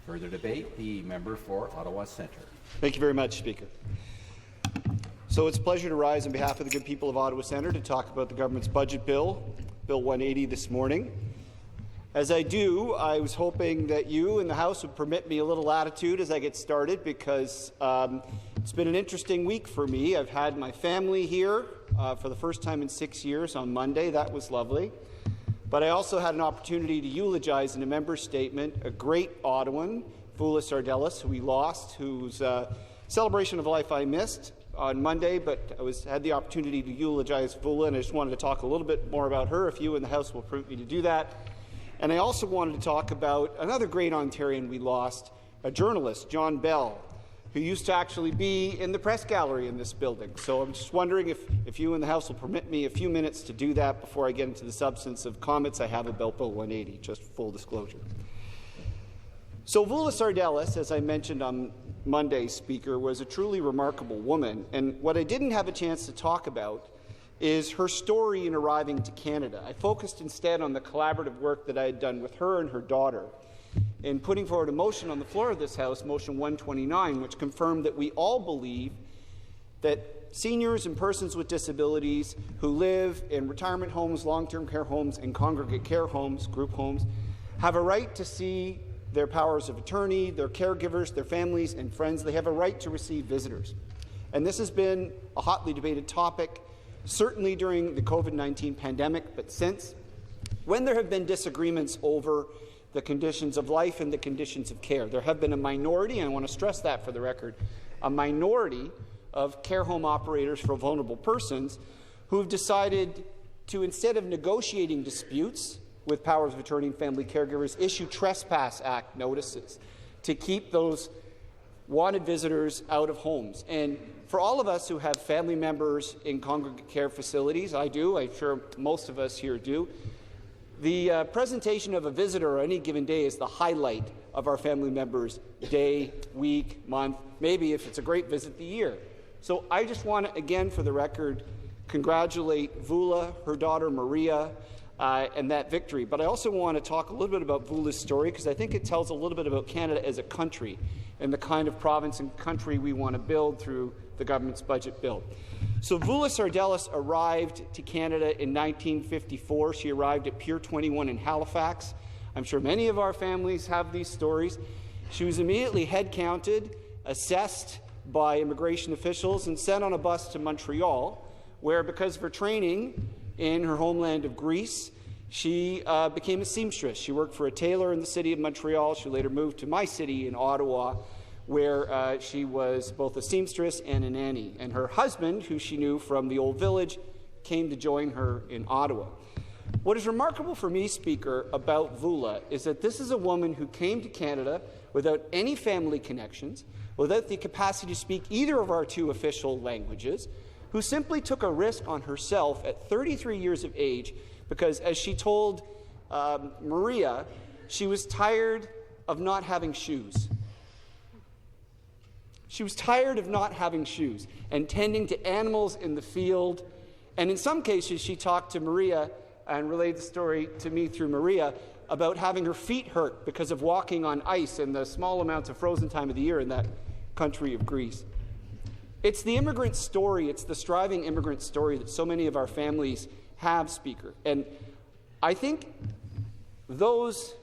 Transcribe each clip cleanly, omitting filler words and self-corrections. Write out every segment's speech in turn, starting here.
Further debate, the member for Ottawa Centre. Thank you very much, Speaker. So it's a pleasure to rise on behalf of the good people of Ottawa Centre to talk about the government's budget bill, Bill 180, this morning. As I do, I was hoping that you in the House would permit me a little latitude as I get started, because it's been an interesting week for me. I've had my family here for the first time in 6 years on Monday. That was lovely. But I also had an opportunity to eulogize in a member's statement a great Ottawan, Voula Sardelis, who we lost, whose celebration of life I missed on Monday, but I had the opportunity to eulogize Voula, and I just wanted to talk a little bit more about her, if you in the House will permit me to do that. And I also wanted to talk about another great Ontarian we lost, a journalist, John Bell, who used to actually be in the press gallery in this building. So I'm just wondering if you in the House will permit me a few minutes to do that before I get into the substance of comments I have about Bill 180, just full disclosure. So Voula Sardelis, as I mentioned on Monday, Speaker, was a truly remarkable woman, and what I didn't have a chance to talk about is her story in arriving to Canada. I focused instead on the collaborative work that I had done with her and her daughter in putting forward a motion on the floor of this House, Motion 129, which confirmed that we all believe that seniors and persons with disabilities who live in retirement homes, long-term care homes, and congregate care homes, group homes, have a right to see their powers of attorney, their caregivers, their families and friends. They have a right to receive visitors. And this has been a hotly debated topic, certainly during the COVID-19 pandemic, but since, when there have been disagreements over the conditions of life and the conditions of care. There have been a minority, and I want to stress that for the record, a minority of care home operators for vulnerable persons who have decided to, instead of negotiating disputes with powers of attorney and family caregivers, issue Trespass Act notices to keep those wanted visitors out of homes. And for all of us who have family members in congregate care facilities, I do, I'm sure most of us here do, the presentation of a visitor on any given day is the highlight of our family members' day, week, month, maybe if it's a great visit, the year. So I just want to, again, for the record, congratulate Voula, her daughter Maria, and that victory. But I also want to talk a little bit about Voula's story, because I think it tells a little bit about Canada as a country and the kind of province and country we want to build through the government's budget bill. So Voula Sardelis arrived to Canada in 1954. She arrived at Pier 21 in Halifax. I'm sure many of our families have these stories. She was immediately head-counted, assessed by immigration officials, and sent on a bus to Montreal, where, because of her training in her homeland of Greece, she became a seamstress. She worked for a tailor in the city of Montreal. She later moved to my city in Ottawa, where she was both a seamstress and a nanny. And her husband, who she knew from the old village, came to join her in Ottawa. What is remarkable for me, Speaker, about Voula is that this is a woman who came to Canada without any family connections, without the capacity to speak either of our two official languages, who simply took a risk on herself at 33 years of age because, as she told Maria, she was tired of not having shoes. She was tired of not having shoes and tending to animals in the field. And in some cases, she talked to Maria and relayed the story to me through Maria about having her feet hurt because of walking on ice in the small amounts of frozen time of the year in that country of Greece. It's the immigrant story, it's the striving immigrant story that so many of our families have, Speaker. And I think those,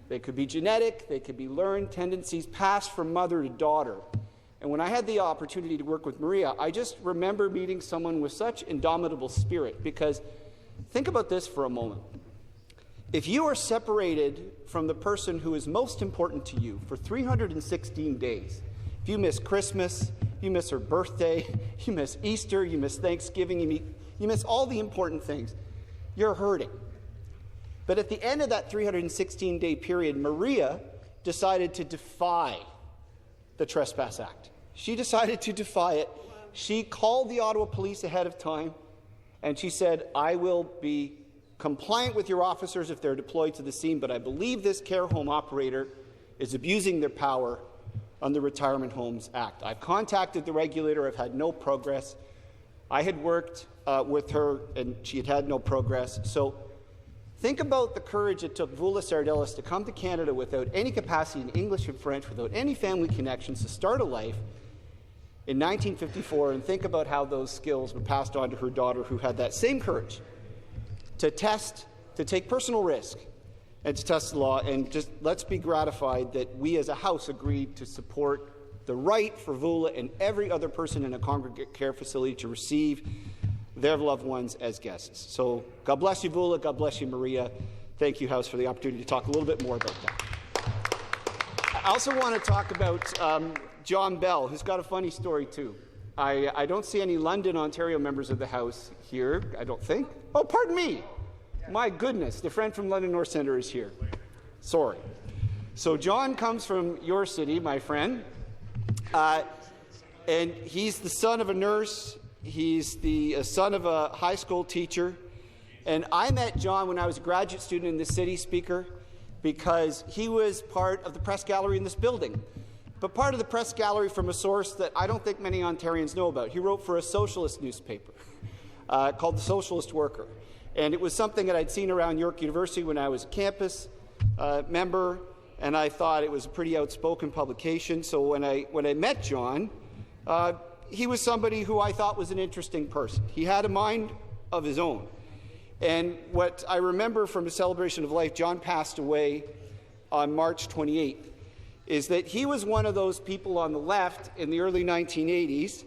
they could be genetic, they could be learned tendencies passed from mother to daughter. And when I had the opportunity to work with Maria, I just remember meeting someone with such indomitable spirit, because think about this for a moment. If you are separated from the person who is most important to you for 316 days, if you miss Christmas, you miss her birthday, you miss Easter, you miss Thanksgiving, you miss all the important things, you're hurting. But at the end of that 316-day period, Maria decided to defy the Trespass Act. She decided to defy it. She called the Ottawa police ahead of time, and she said, I will be compliant with your officers if they're deployed to the scene, but I believe this care home operator is abusing their power on the Retirement Homes Act. I've contacted the regulator. I've had no progress. I had worked with her, and she had had no progress. So Think about the courage it took Voula Sardelis to come to Canada without any capacity in English and French, without any family connections, to start a life in 1954, and think about how those skills were passed on to her daughter, who had that same courage to take personal risk and to test the law. And just let's be gratified that we as a House agreed to support the right for Voula and every other person in a congregate care facility to receive their loved ones as guests. So God bless you, Voula. God bless you, Maria. Thank you, House, for the opportunity to talk a little bit more about that. I also want to talk about John Bell, who's got a funny story too. I don't see any London, Ontario members of the House here, I don't think. Oh, pardon me. My goodness, the friend from London North Centre is here. Sorry. So John comes from your city, my friend, and he's the son of a nurse. He's the son of a high school teacher. And I met John when I was a graduate student in the city, Speaker, because he was part of the press gallery in this building, but part of the press gallery from a source that I don't think many Ontarians know about. He wrote for a socialist newspaper called The Socialist Worker, and it was something that I'd seen around York University when I was a campus member, and I thought it was a pretty outspoken publication. So when I met John, he was somebody who I thought was an interesting person. He had a mind of his own. And what I remember from his celebration of life, John passed away on March 28th, is that he was one of those people on the left in the early 1980s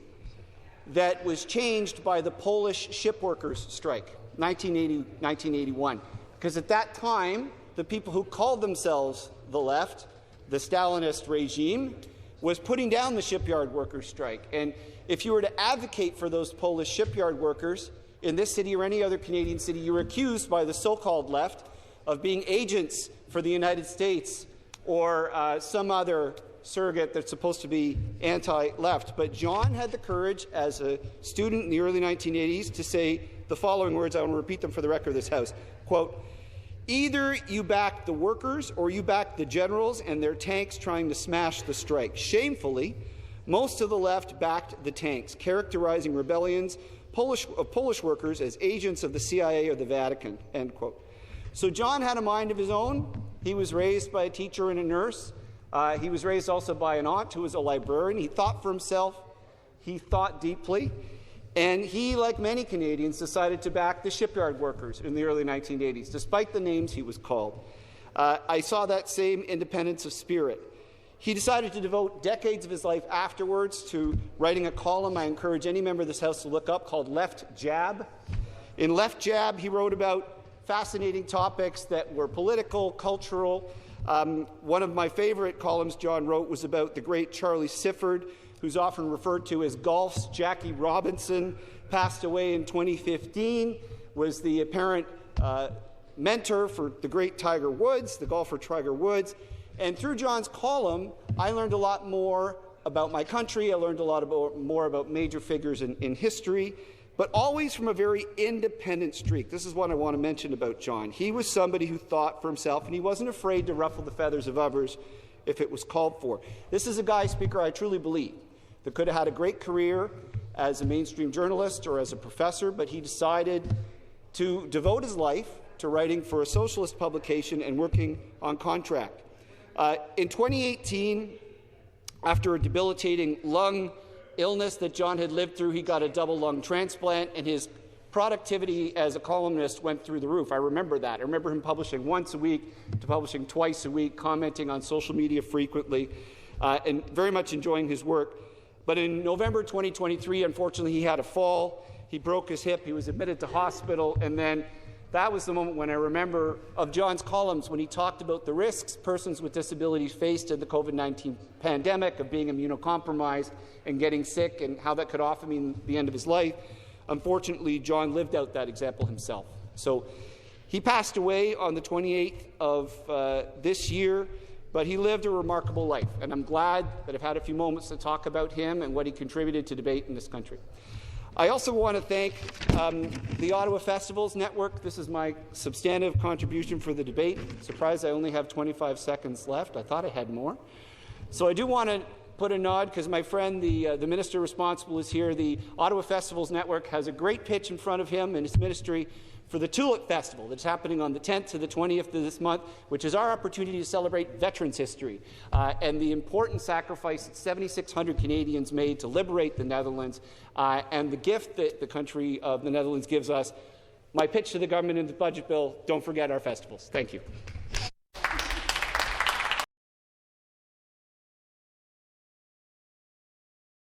that was changed by the Polish shipworkers strike, 1981. Because at that time, the people who called themselves the left, the Stalinist regime, was putting down the shipyard workers strike. And if you were to advocate for those Polish shipyard workers in this city or any other Canadian city, you were accused by the so-called left of being agents for the United States or some other surrogate that's supposed to be anti-left. But John had the courage as a student in the early 1980s to say the following words. I want to repeat them for the record of this House. Quote, "Either you back the workers or you back the generals and their tanks trying to smash the strike. Shamefully, most of the left backed the tanks, characterizing rebellions of Polish workers as agents of the CIA or the Vatican." End quote. So John had a mind of his own. He was raised by a teacher and a nurse. He was raised also by an aunt who was a librarian. He thought for himself. He thought deeply. And he, like many Canadians, decided to back the shipyard workers in the early 1980s, despite the names he was called. I saw that same independence of spirit. He decided to devote decades of his life afterwards to writing a column I encourage any member of this House to look up, called Left Jab. In Left Jab, he wrote about fascinating topics that were political, cultural. One of my favorite columns John wrote was about the great Charlie Sifford, who's often referred to as golf's Jackie Robinson, passed away in 2015, was the apparent mentor for the great Tiger Woods, the golfer Tiger Woods. And through John's column, I learned a lot more about my country. I learned a lot more about major figures in history, but always from a very independent streak. This is what I want to mention about John. He was somebody who thought for himself, and he wasn't afraid to ruffle the feathers of others if it was called for. This is a guy, Speaker, I truly believe, that could have had a great career as a mainstream journalist or as a professor, but he decided to devote his life to writing for a socialist publication and working on contract. In 2018, after a debilitating lung illness that John had lived through, he got a double lung transplant, and his productivity as a columnist went through the roof. I remember that. I remember him publishing once a week to publishing twice a week, commenting on social media frequently, and very much enjoying his work. But in November 2023, unfortunately, he had a fall. He broke his hip. He was admitted to hospital, and then that was the moment when I remember of John's columns when he talked about the risks persons with disabilities faced in the COVID-19 pandemic, of being immunocompromised and getting sick, and how that could often mean the end of his life. Unfortunately, John lived out that example himself. So he passed away on the 28th of this year, but he lived a remarkable life, and I'm glad that I've had a few moments to talk about him and what he contributed to debate in this country. I also want to thank the Ottawa Festivals Network. This is my substantive contribution for the debate. Surprised I only have 25 seconds left. I thought I had more. So I do want to put a nod, because my friend, the minister responsible, is here. The Ottawa Festivals Network has a great pitch in front of him and his ministry for the Tulip Festival that's happening on the 10th to the 20th of this month, which is our opportunity to celebrate veterans' history and the important sacrifice that 7,600 Canadians made to liberate the Netherlands and the gift that the country of the Netherlands gives us. My pitch to the government in the budget bill: don't forget our festivals. Thank you.